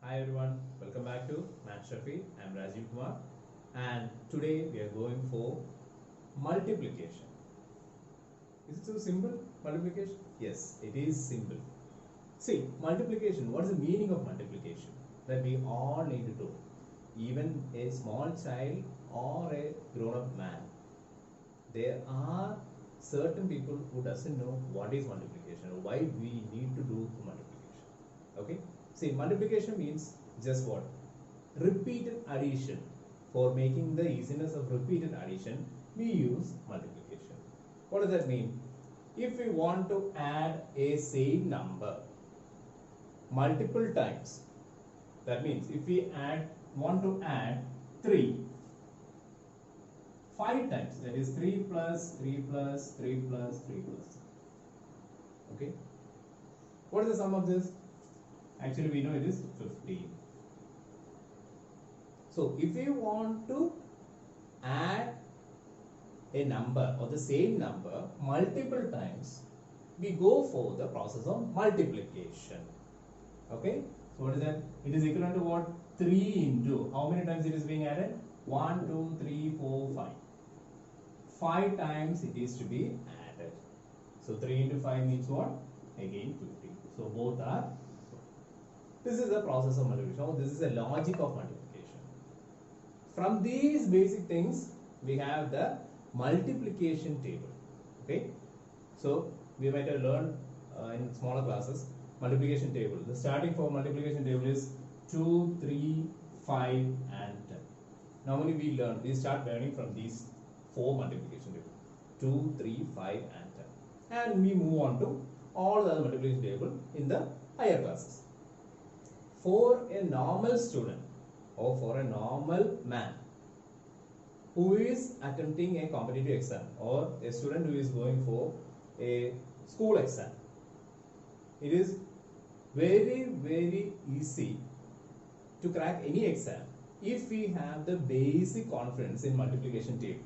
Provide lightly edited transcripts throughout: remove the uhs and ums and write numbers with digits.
Hi everyone, welcome back to Math Shafi. I am Rajiv Kumar and today we are going for multiplication. Is it so simple? Multiplication? Yes, it is simple. See, multiplication, what is the meaning of multiplication? That we all need to do. Even a small child or a grown-up man. There are certain people who doesn't know what is multiplication or why we need to do multiplication. Okay? See, multiplication means just what? Repeated addition. For making the easiness of repeated addition, we use multiplication. What does that mean? If we want to add a same number multiple times, that means if we want to add 3 5 times, that is 3 plus 3 plus 3 plus 3 plus. Okay? What is the sum of this? Actually, we know it is 15. So, if we want to add a number or the same number multiple times, we go for the process of multiplication. Okay? So, what is that? It is equivalent to what? 3 into, how many times it is being added? 1, 2, 3, 4, 5. 5 times it is to be added. So, 3 into 5 means what? Again 50. So, both are. This is the process of multiplication. This is the logic of multiplication. From these basic things, we have the multiplication table. Okay. So, we might have learned in smaller classes multiplication table. The starting for multiplication table is 2, 3, 5 and 10. Normally we start learning from these 4 multiplication table. 2, 3, 5 and 10. And we move on to all the other multiplication table in the higher classes. For a normal student or for a normal man who is attempting a competitive exam or a student who is going for a school exam, it is very easy to crack any exam if we have the basic confidence in multiplication table.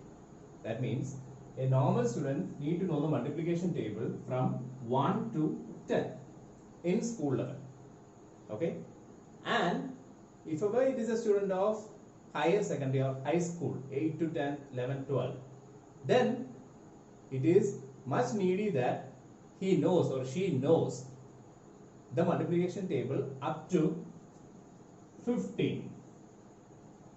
That means a normal student need to know the multiplication table from 1 to 10 in school level. Okay? And if ever it is a student of higher secondary or high school, 8 to 10, 11, 12, then it is much needy that he knows or she knows the multiplication table up to 15.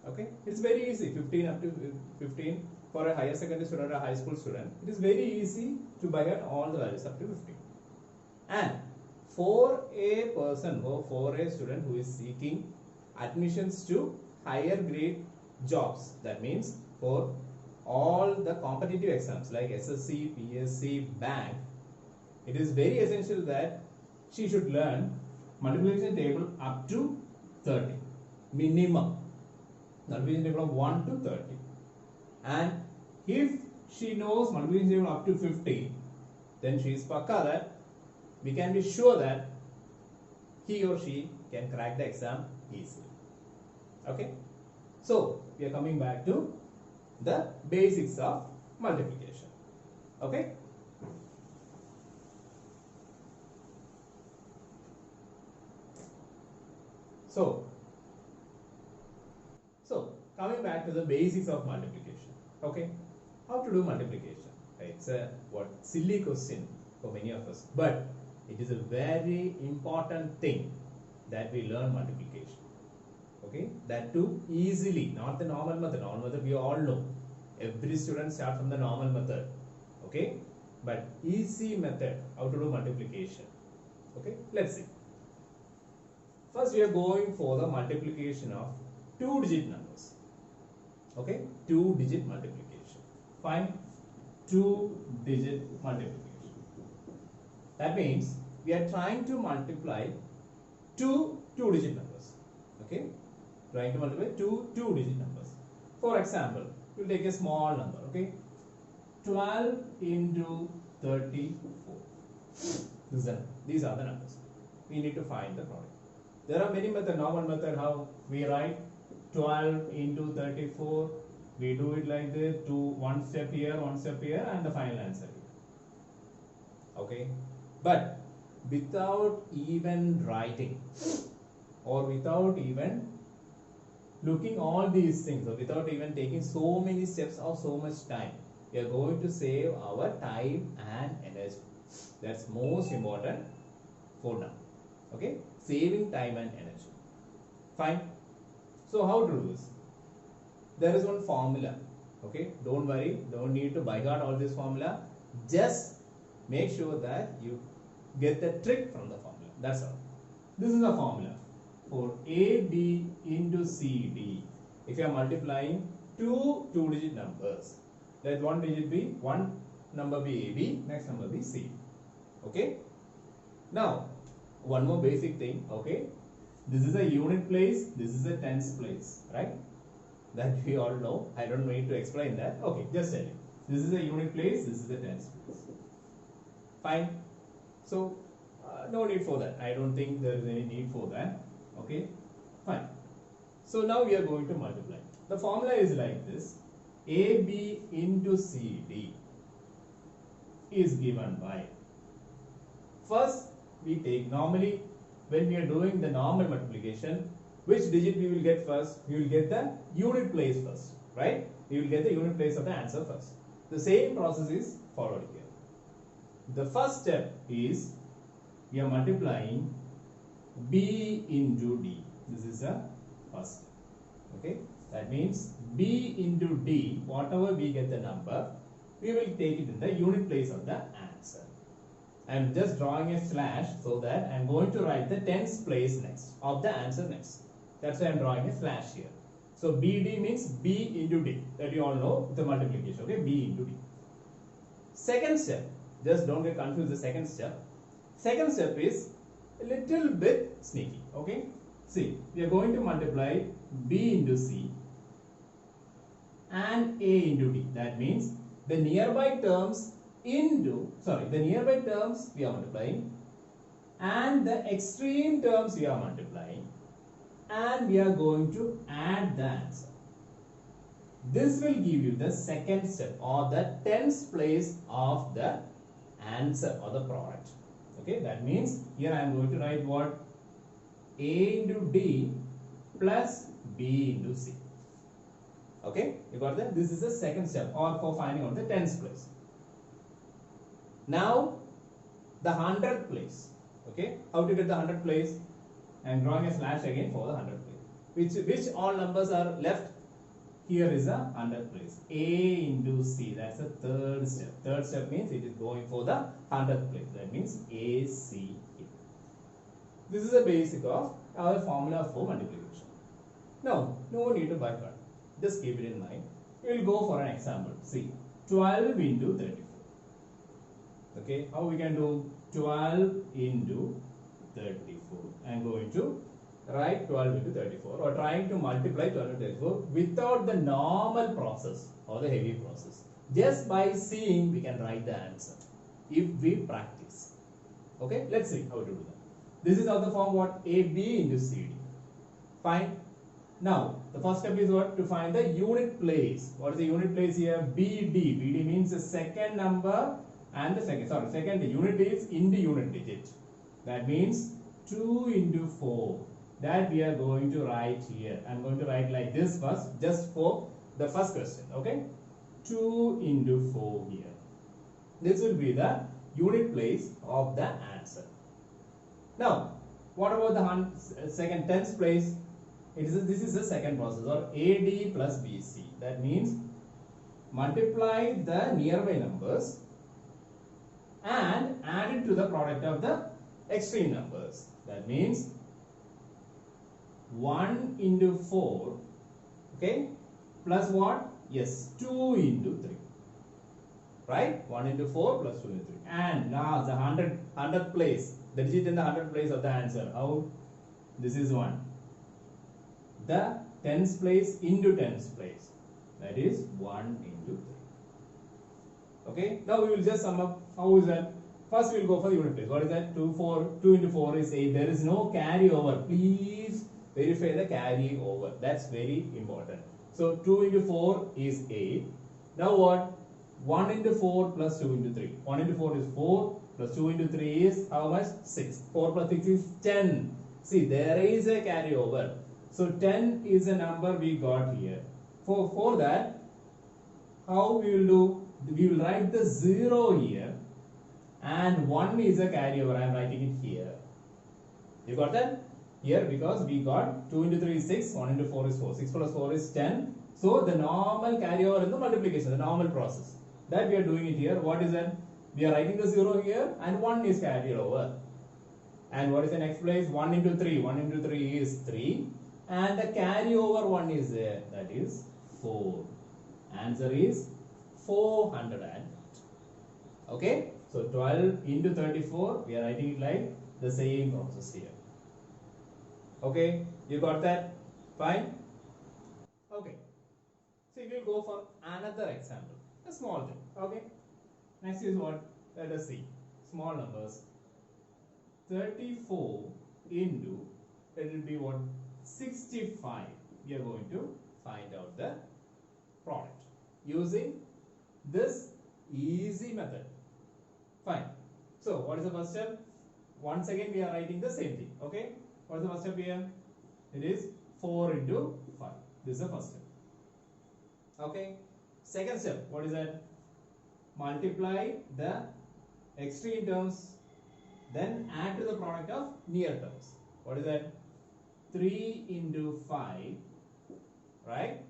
Okay, it's very easy. 15 up to 15 for a higher secondary student or a high school student. It is very easy to buy out all the values up to 15. And for a person or for a student who is seeking admissions to higher grade jobs, that means for all the competitive exams like SSC, PSC, bank, it is very essential that she should learn multiplication table up to 30 minimum, multiplication table of 1 to 30. And if she knows multiplication table up to 50, then she is pakka that we can be sure that he or she can crack the exam easily. Okay? So, we are coming back to the basics of multiplication. Okay? So coming back to the basics of multiplication. Okay? How to do multiplication? It's a silly question for many of us, but it is a very important thing that we learn multiplication. Okay, that too easily, not the normal method. Normal method we all know. Every student start from the normal method. Okay, but easy method how to do multiplication. Okay, let's see. First, we are going for the multiplication of 2-digit numbers. Okay, 2-digit multiplication. Find 2-digit multiplication. That means we are trying to multiply two 2-digit numbers. Okay, trying to multiply two 2-digit numbers. For example, we will take a small number. Okay, 12 into 34. These are the numbers. We need to find the product. There are many methods. Normal method, how we write 12 into 34. We do it like this: one step here, and the final answer here. Okay. But without even writing, or without even looking all these things, or without even taking so many steps or so much time, we are going to save our time and energy. That's most important for now. Okay, saving time and energy. Fine. So how to do this? There is one formula. Okay, don't worry, don't need to by heart all this formula. Just make sure that you get the trick from the formula. That's all. This is the formula for AB into CD. If you are multiplying two two-digit numbers, let one digit be one number be AB, next number be CD. Okay. Now, one more basic thing. Okay, this is a unit place. This is a tens place, right? That we all know. I don't need to explain that. Okay, just tell you. This is a unit place. This is a tens place. Fine. So, no need for that. I don't think there is any need for that. Okay, fine. So now we are going to multiply. The formula is like this: AB into CD is given by. First, we take normally when we are doing the normal multiplication, which digit we will get first? We will get the unit place first, right? We will get the unit place of the answer first. The same process is followed here. The first step is we are multiplying B into D. This is the first step. Okay, that means B into D, whatever we get the number, we will take it in the unit place of the answer. I am just drawing a slash so that I am going to write the tens place next of the answer next. That's why I am drawing a slash here. So BD means B into D. That you all know the multiplication. Okay, B into D. Second step, just don't get confused. The second step. Second step is a little bit sneaky. Okay, see, we are going to multiply B into C and A into D. That means the nearby terms we are multiplying, and the extreme terms we are multiplying, and we are going to add the answer. This will give you the second step, or the tens place of the answer or the product. Okay, that means here I am going to write what? A into D plus B into C. Okay, you got that? This is the second step, or for finding out the tens place. Now, the 100th place. Okay, how to get the 100th place? I am drawing a slash again for the 100th place. Which all numbers are left? Here is the 100th place. A into C. That's the third step. Third step means it is going for the 100th place. That means A, C, A. This is the basic of our formula for multiplication. Now, no need to by heart. Just keep it in mind. We will go for an example. See, 12 into 34. Okay, how we can do 12 into 34? I am going to write 12 into 34, or trying to multiply 12 into 34 without the normal process or the heavy process. Just by seeing, we can write the answer if we practice. Okay, let's see how to do that. This is of the form what? AB into CD. Fine. Now, the first step is what? To find the unit place. What is the unit place here? BD. BD means the second number and the second unit is in the unit digit. That means 2 into 4. That we are going to write here. I am going to write like this first, just for the first question. Okay, 2 into 4 here. This will be the unit place of the answer. Now, what about the second tens place? This is the second process, or AD plus BC. That means multiply the nearby numbers and add it to the product of the extreme numbers. That means 1 into 4, okay, plus what? Yes, 2 into 3. Right? 1 into 4 plus 2 into 3. And now the 100th place, the digit in the 100th place of the answer. How? This is 1. The tens place into tens place. That is 1 into 3. Okay, now we will just sum up. How is that? First we will go for the unit place. What is that? 2 into 4 is 8. There is no carry over. Please verify the carry over. That's very important. So 2 into 4 is 8. Now what? 1 into 4 plus 2 into 3. 1 into 4 is 4 plus 2 into 3 is how much? 6. 4 plus 6 is 10. See, there is a carryover. So 10 is a number we got here. For that, how we will do? We will write the 0 here, and 1 is a carryover. I am writing it here. You got that? Here, because we got 2 into 3 is 6, 1 into 4 is 4. 6 plus 4 is 10. So the normal carryover in the multiplication, the normal process. That we are doing it here. What is that? We are writing the 0 here, and 1 is carried over. And what is the next place? 1 into 3. 1 into 3 is 3. And the carryover 1 is there. That is 4. Answer is 400. Okay? So 12 into 34. We are writing it like the same process here. Okay? You got that? Fine? Okay. So we will go for another example. A small thing. Okay? Next is what? Let us see. Small numbers. 34 into, it will be what? 65. We are going to find out the product using this easy method. Fine. So what is the first step? Once again we are writing the same thing. Okay. What is the first step here? It is 4 into 5. This is the first step. Okay. Second step. What is that? Multiply the extreme terms, then add to the product of near terms. What is that? 3 into 5, right?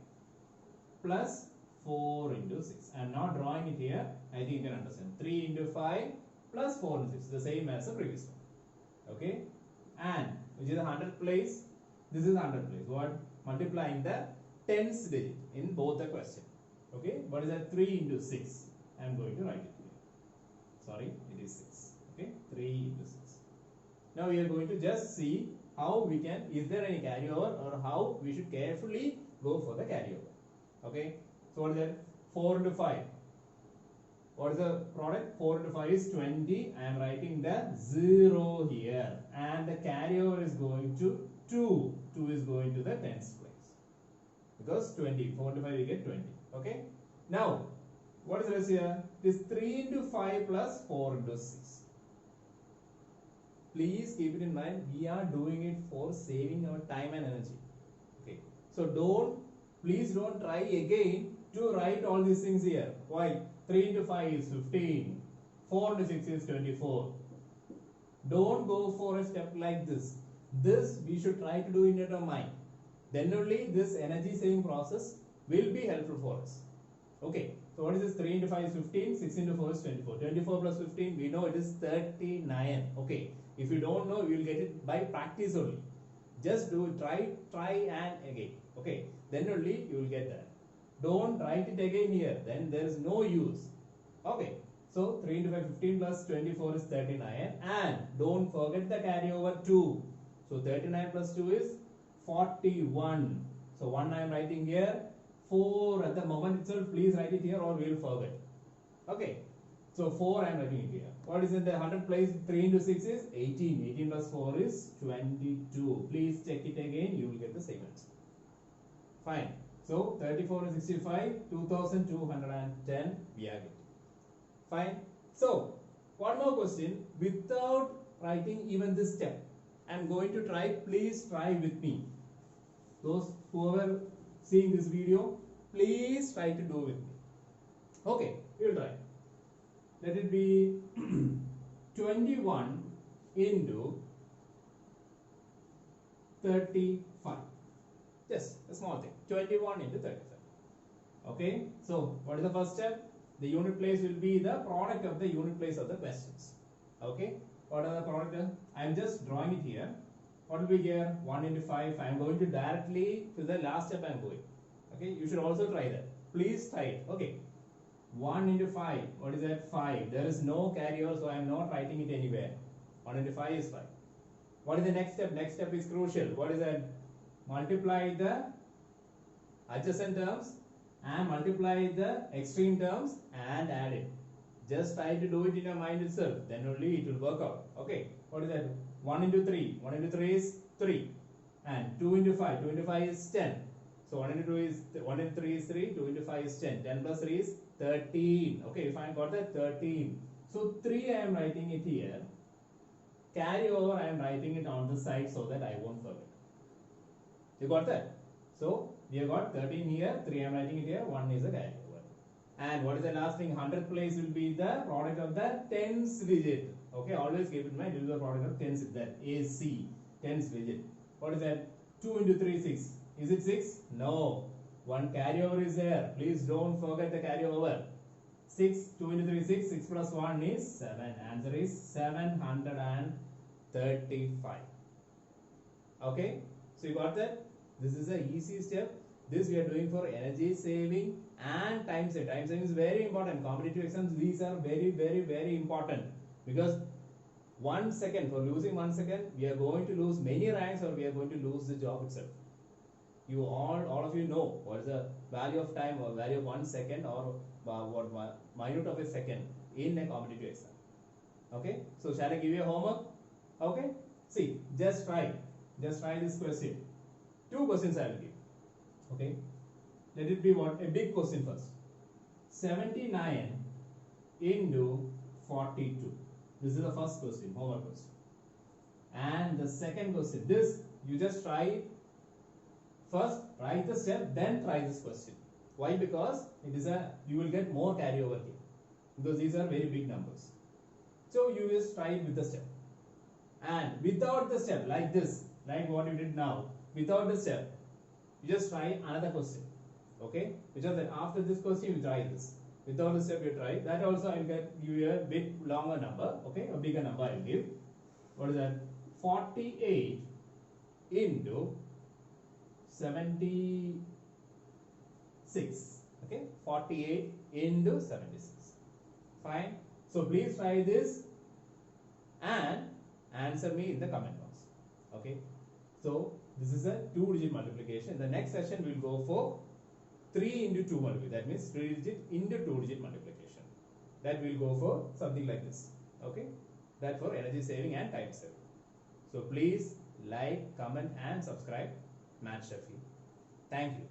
Plus 4 into 6. I am not drawing it here. I think you can understand. 3 into 5 plus 4 into 6. The same as the previous one. Okay? And which is the 100th place. This is 100th place. What? Multiplying the tens digit in both the question. Okay? What is that? 3 into 6. I am going to write it here. Sorry, it is 6. Okay? 3 into 6. Now we are going to just see how we can, is there any carryover, or how we should carefully go for the carryover. Okay? So what is that? 4 into 5. What is the product? 4 into 5 is 20. I am writing the 0 here. And the carryover is going to 2. 2 is going to the tens place. Because 20. 4 into 5 we get 20. Okay? Now, what is this here? This 3 into 5 plus 4 into 6. Please keep it in mind, we are doing it for saving our time and energy. Okay. So please don't try again to write all these things here. Why? 3 into 5 is 15. 4 into 6 is 24. Don't go for a step like this. This we should try to do in our mind. Then only this energy saving process will be helpful for us. Okay. So what is this? 3 into 5 is 15. 6 into 4 is 24. 24 plus 15, we know it is 39. Okay. If you don't know, you will get it by practice only. Just do it, try and again. Okay. Then only you will get that. Don't write it again here. Then there is no use. Okay. So 3 into 5, 15 plus 24 is 39. And don't forget the carryover 2. So 39 plus 2 is 41. So 1 I am writing here. 4 at the moment itself, please write it here or we will forget. Okay. So 4 I am writing it here. What is in the 100th place? 3 into 6 is 18. 18 plus 4 is 22. Please check it again. You will get the same answer. Fine. So 34 and 65, 2210 we are getting. Fine. So one more question without writing even this step. I am going to try. Please try with me. Those whoever seeing this video, please try to do with me. Okay, we will try. Let it be 21 into 35. Just a small thing. 21 into 35. Okay. So what is the first step? The unit place will be the product of the unit place of the questions. Okay. What are the product? I am just drawing it here. What will be here? 1 into 5. I am going to directly to the last step I am going. Okay. You should also try that. Please try it. Okay. 1 into 5. What is that? 5. There is no carryover, so I am not writing it anywhere. 1 into 5 is 5. What is the next step? Next step is crucial. What is that? Multiply the adjacent terms and multiply the extreme terms and add it. Just try to do it in your mind itself. Then only it will work out. Okay. What is that? 1 into 3. 1 into 3 is 3. And 2 into 5. 2 into 5 is 10. So 1 into 2 is 1 into 3 is 3. 2 into 5 is 10. 10 plus 3 is 13. Okay, if I got that 13. So 3 I am writing it here. carry over, I am writing it on the side so that I won't forget. You got that? So we have got 13 here, 3 I am writing it here, 1 is a carry over. And what is the last thing? 100th place will be the product of the tens digit. Okay, always keep in mind, it is the product of tens, that AC, tens digit. What is that? 2 into 3, 6. Is it 6? No. One carryover is there. Please don't forget the carryover. 6, 2 into 3, 6. 6 plus 1 is 7. Answer is 735. Okay? So you got that? This is a easy step. This we are doing for energy saving and time saving. Time saving is very important. Competitive exams, these are very important. Because 1 second, for losing 1 second, we are going to lose many ranks or we are going to lose the job itself. You all of you know what is the value of time or value of 1 second or what minute of a second in a competitive exam. Okay, so shall I give you a homework? Okay, see, just try this question. 2 questions I will give. Okay, let it be what? A big question first. 79 into 42. This is the first question, homework question. And the second question, this you just try it. First write the step, then try this question. Why? Because it is you will get more carryover here, because these are very big numbers. So you just try it with the step, and without the step, like this, like what you did now, without the step, you just try another question. Okay, which is that after this question you try this. Without the step you try that. Also I will get you a bit longer number. Okay, a bigger number I will give. What is that? 48 into 76. Okay, 48 into 76. Fine. So please try this and answer me in the comment box. Okay, so this is a 2-digit multiplication. The next session we will go for 3 into 2 multiplication. That means 3-digit into 2-digit multiplication. That we will go for something like this. Okay, that for energy saving and time saving. So please like, comment and subscribe Maths Shafi. Thank you.